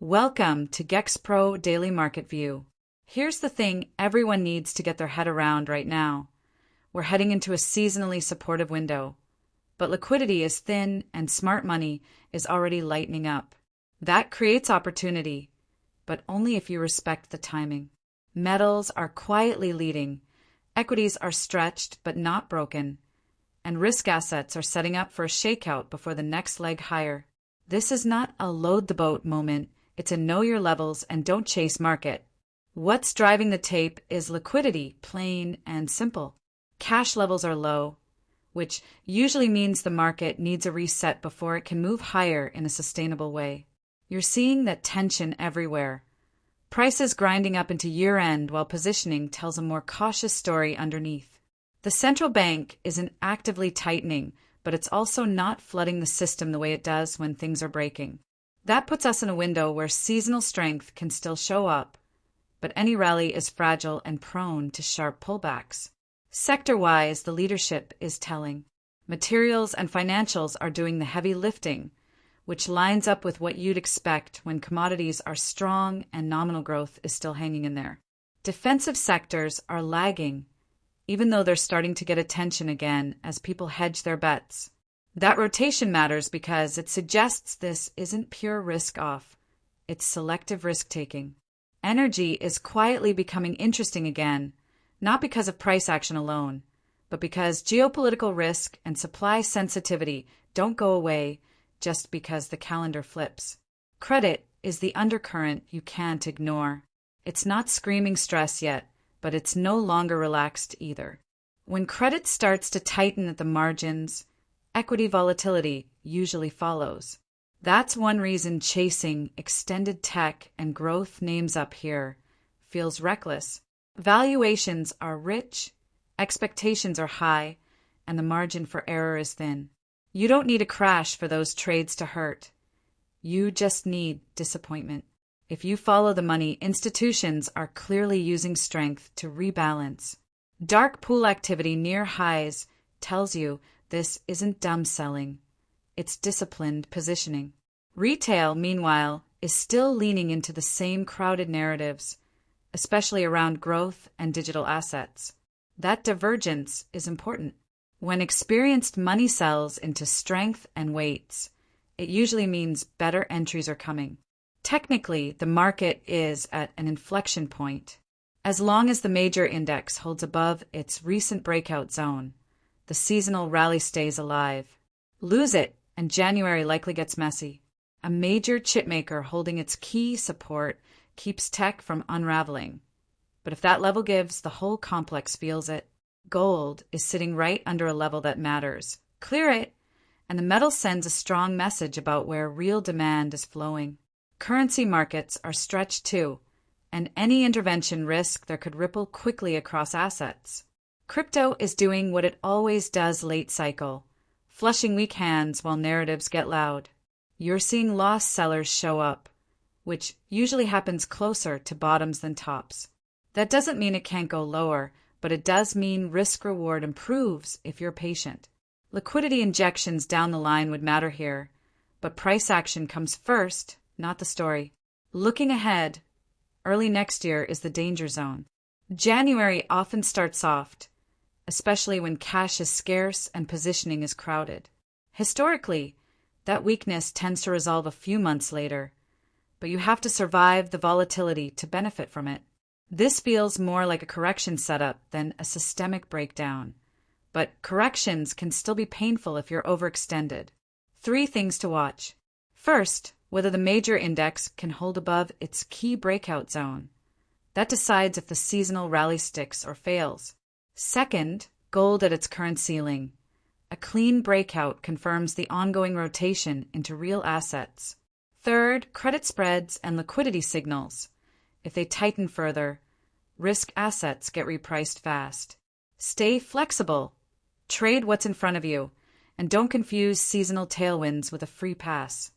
Welcome to GexPro Daily Market View. Here's the thing everyone needs to get their head around right now. We're heading into a seasonally supportive window, but liquidity is thin and smart money is already lightening up. That creates opportunity, but only if you respect the timing. Metals are quietly leading, equities are stretched but not broken, and risk assets are setting up for a shakeout before the next leg higher. This is not a load the boat moment. It's a know your levels and don't chase market. What's driving the tape is liquidity, plain and simple. Cash levels are low, which usually means the market needs a reset before it can move higher in a sustainable way. You're seeing that tension everywhere. Prices grinding up into year-end while positioning tells a more cautious story underneath. The central bank isn't actively tightening, but it's also not flooding the system the way it does when things are breaking. That puts us in a window where seasonal strength can still show up, but any rally is fragile and prone to sharp pullbacks. Sector-wise, the leadership is telling. Materials and financials are doing the heavy lifting, which lines up with what you'd expect when commodities are strong and nominal growth is still hanging in there. Defensive sectors are lagging, even though they're starting to get attention again as people hedge their bets. That rotation matters because it suggests this isn't pure risk-off, it's selective risk-taking. Energy is quietly becoming interesting again, not because of price action alone, but because geopolitical risk and supply sensitivity don't go away just because the calendar flips. Credit is the undercurrent you can't ignore. It's not screaming stress yet, but it's no longer relaxed either. When credit starts to tighten at the margins, equity volatility usually follows. That's one reason chasing extended tech and growth names up here feels reckless. Valuations are rich, expectations are high, and the margin for error is thin. You don't need a crash for those trades to hurt. You just need disappointment. If you follow the money, institutions are clearly using strength to rebalance. Dark pool activity near highs tells you this isn't dumb selling. It's disciplined positioning. Retail, meanwhile, is still leaning into the same crowded narratives, especially around growth and digital assets. That divergence is important. When experienced money sells into strength and weights, it usually means better entries are coming. Technically, the market is at an inflection point. As long as the major index holds above its recent breakout zone, the seasonal rally stays alive. Lose it, and January likely gets messy. A major chipmaker holding its key support keeps tech from unraveling. But if that level gives, the whole complex feels it. Gold is sitting right under a level that matters. Clear it, and the metal sends a strong message about where real demand is flowing. Currency markets are stretched too, and any intervention risk there could ripple quickly across assets. Crypto is doing what it always does late cycle, flushing weak hands while narratives get loud. You're seeing lost sellers show up, which usually happens closer to bottoms than tops. That doesn't mean it can't go lower, but it does mean risk-reward improves if you're patient. Liquidity injections down the line would matter here, but price action comes first, not the story. Looking ahead, early next year is the danger zone. January often starts soft, especially when cash is scarce and positioning is crowded. Historically, that weakness tends to resolve a few months later, but you have to survive the volatility to benefit from it. This feels more like a correction setup than a systemic breakdown, but corrections can still be painful if you're overextended. 3 things to watch. First, whether the major index can hold above its key breakout zone. That decides if the seasonal rally sticks or fails. Second, gold at its current ceiling. A clean breakout confirms the ongoing rotation into real assets. Third, credit spreads and liquidity signals. If they tighten further, risk assets get repriced fast. Stay flexible. Trade what's in front of you, and don't confuse seasonal tailwinds with a free pass.